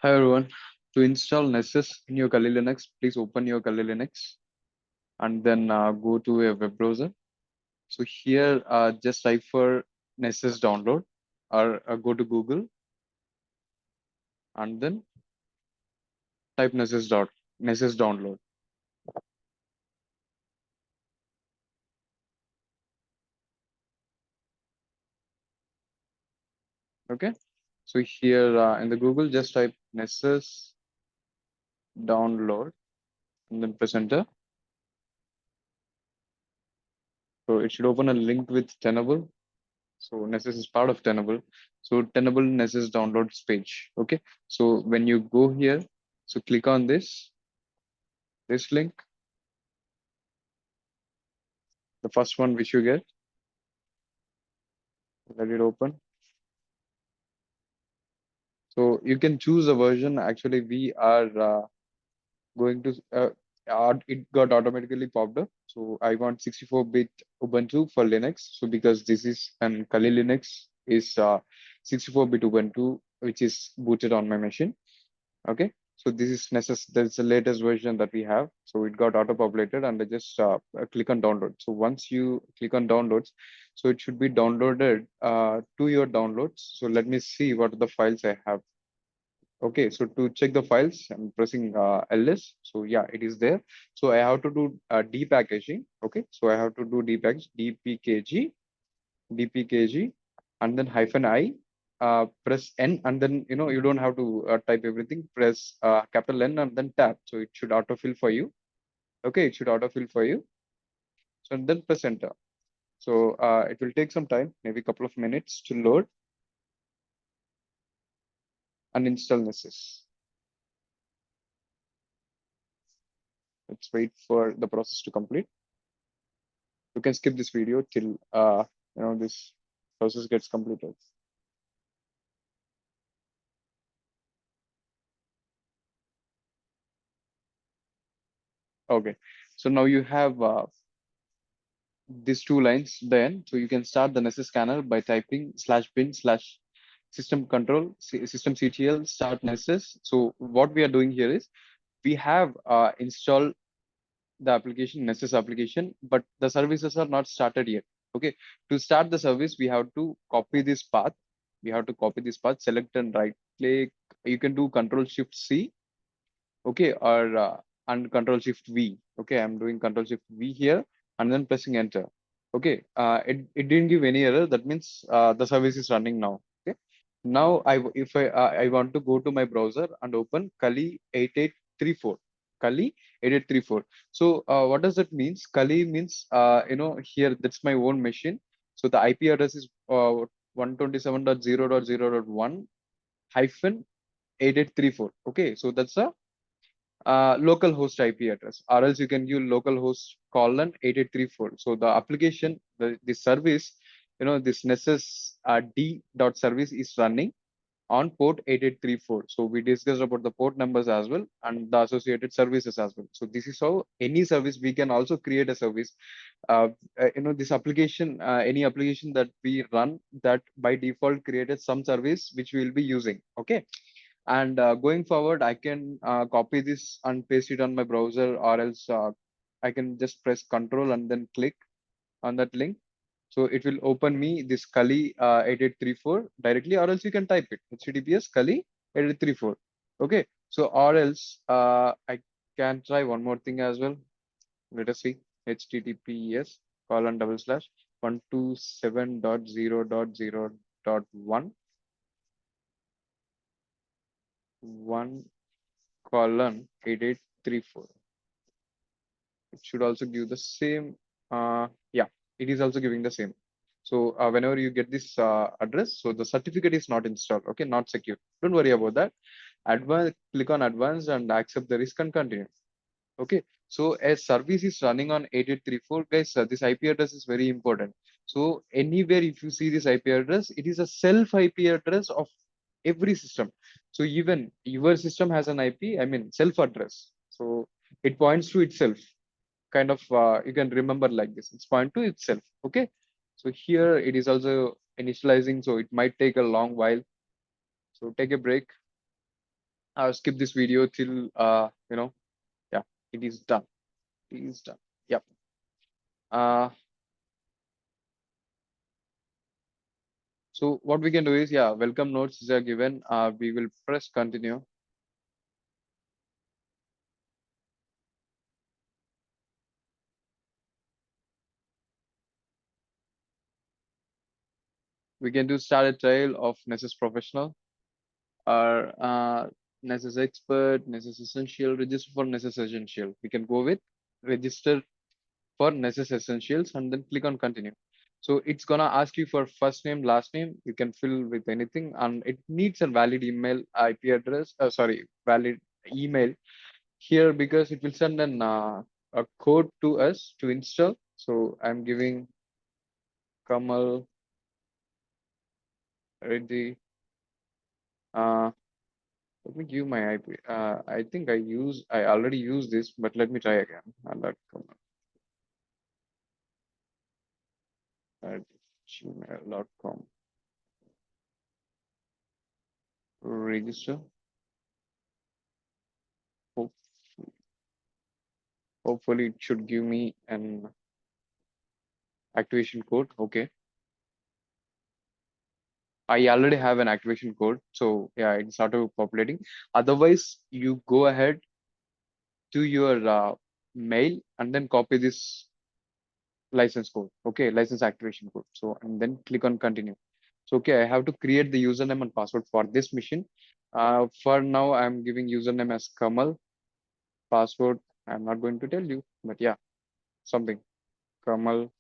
Hi everyone. To install Nessus in your Kali Linux, please open your Kali Linux and then go to a web browser. So here, just type for Nessus download or go to Google and then type Nessus download. Okay. So here in the Google, just type Nessus download and then press enter. So it should open a link with Tenable. So Nessus is part of Tenable. So Tenable Nessus downloads page. Okay. So when you go here, so click on this link, the first one which you get, let it open. So you can choose a version. Actually, we are going to, it got automatically popped up. So I want 64-bit Ubuntu for Linux. So because this is an Kali Linux is 64-bit Ubuntu, which is booted on my machine. Okay. So this is Nessus. That's the latest version that we have. So it got auto-populated and I just click on download. So once you click on downloads, so it should be downloaded to your downloads. So let me see what are the files I have. Okay, so to check the files, I'm pressing ls. So yeah, it is there. So I have to do depackaging. Okay, so I have to do depackage dpkg, and then -i. Press N, and then you don't have to type everything. Press capital N and then tab. So it should autofill for you. Okay, it should autofill for you. So and then press enter. So it will take some time, maybe a couple of minutes to load and install Nessus. Let's wait for the process to complete. You can skip this video till this process gets completed. Okay, so now you have these two lines then. So you can start the Nessus scanner by typing /bin/system control system ctl start Nessus. So what we are doing here is we have installed the application, Nessus application, but the services are not started yet. Okay, to start the service, we have to copy this path. We have to copy this path, select and right click. You can do Control Shift C, okay, or and Control Shift V. Okay, I'm doing Control Shift V here and then pressing enter. Okay, it didn't give any error. That means the service is running now. Okay, now if I want to go to my browser and open Kali 8834. Kali 8834. So what does that means? Kali means here that's my own machine. So the IP address is 127.0.0.1 hyphen 8834. Okay, so that's a local host IP address, or else you can use localhost colon 8834. So the application, the service, this Nessus D dot service is running on port 8834. So we discussed about the port numbers as well and the associated services as well. So this is how any service we can also create a service. This application, any application that we run that by default created some service which we will be using. Okay. And going forward, I can copy this and paste it on my browser, or else I can just press Control and then click on that link. So it will open me this Kali 8834 directly, or else you can type it HTTPS Kali 8834. Okay. So or else I can try one more thing as well. Let us see. HTTPS colon double slash 127.0.0.1 1 colon 8834. It should also give the same. Yeah, it is also giving the same. So whenever you get this address, so the certificate is not installed. Okay, not secure. Don't worry about that. Click on advanced and accept the risk and continue. Okay, so as service is running on 8834, guys, this IP address is very important. So anywhere if you see this IP address, it is a self IP address of every system. So even your system has an IP, I mean self address. So it points to itself. Kind of you can remember like this. It's point to itself. Okay. So here it is also initializing, so it might take a long while. So take a break. I'll skip this video till yeah, it is done. It is done. Yep. Uh, so what we can do is, yeah, welcome notes is given. We will press continue. We can do start a trial of Nessus Professional or Nessus Expert, Nessus Essential, register for Nessus Essential. We can go with register for Nessus Essentials and then click on continue. So it's gonna ask you for first name, last name. You can fill with anything, and it needs a valid email IP address. Sorry, valid email here because it will send a code to us to install. So I'm giving Kamal Reddy. Uh, Let me give my IP. I think I already used this, but let me try again. Kamal at gmail.com. Register. Hope, hopefully it should give me an activation code. Okay. I already have an activation code. So yeah, it's auto populating. Otherwise, you go ahead to your mail and then copy this license code. Okay, license activation code. So and then click on continue. So okay, I have to create the username and password for this machine. For now, I'm giving username as Kamal. Password, I'm not going to tell you, but yeah, something. Kamal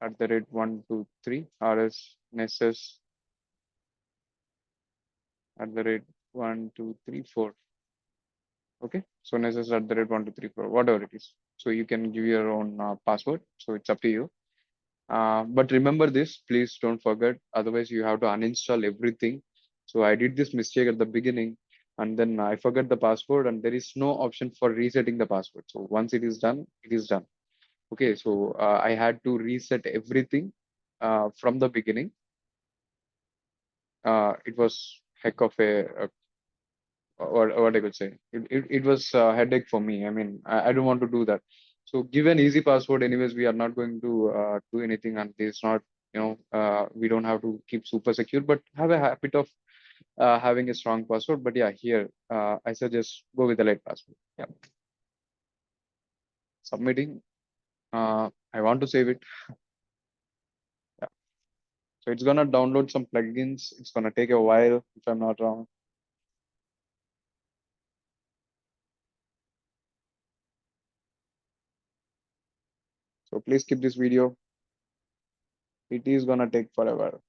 at the rate 123 RS Nessus at the rate 1234. Okay, so Nessus at the rate 1234, whatever it is. So you can give your own password. So it's up to you. But remember this, please don't forget. Otherwise, you have to uninstall everything. So I did this mistake at the beginning, and then I forgot the password, and there is no option for resetting the password. So once it is done, it is done. Okay, so I had to reset everything from the beginning. It was heck of a what I could say. It was a headache for me. I mean, I don't want to do that. So give an easy password. Anyways, we are not going to do anything, and it's not, we don't have to keep super secure, but have a habit of having a strong password. But yeah, here I suggest go with the light password. Yeah, submitting. I want to save it. Yeah. So it's gonna download some plugins. It's gonna take a while if I'm not wrong. So please keep this video. It is gonna take forever.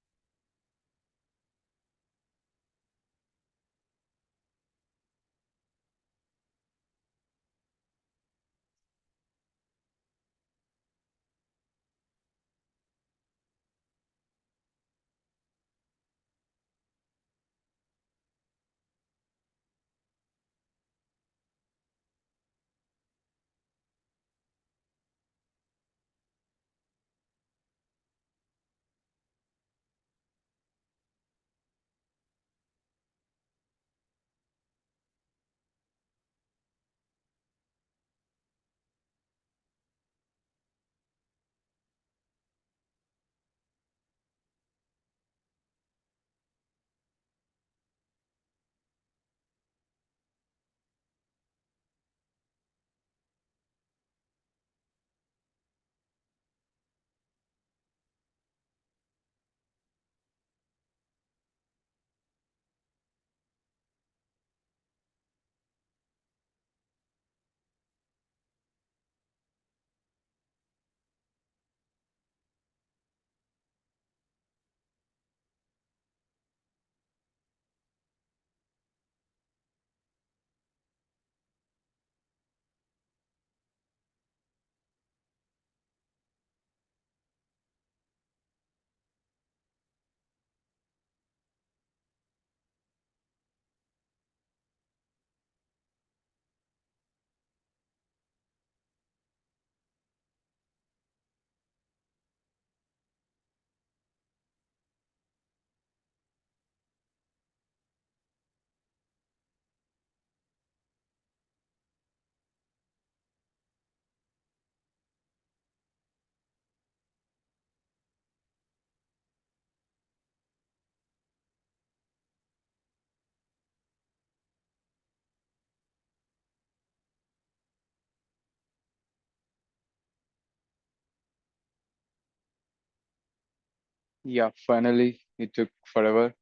Yeah, finally it took forever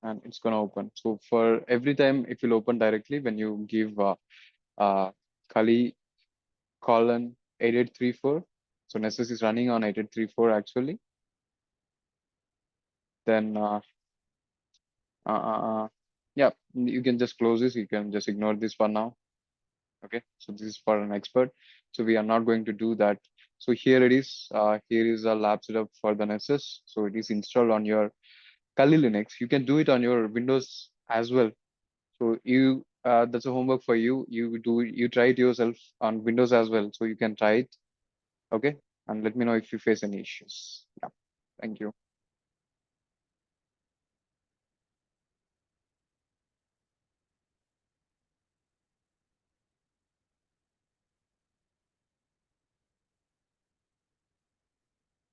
and it's gonna open. So for every time it will open directly when you give uh Kali colon 8834. So Nessus is running on 8834 actually. Then uh, uh, uh, yeah, you can just close this. You can just ignore this for now. Okay, so this is for an expert. So we are not going to do that. So here it is. Here is a lab setup for the Nessus. So it is installed on your Kali Linux. You can do it on your Windows as well. So you that's a homework for you. You try it yourself on Windows as well. So you can try it. Okay, and let me know if you face any issues. Yeah, thank you.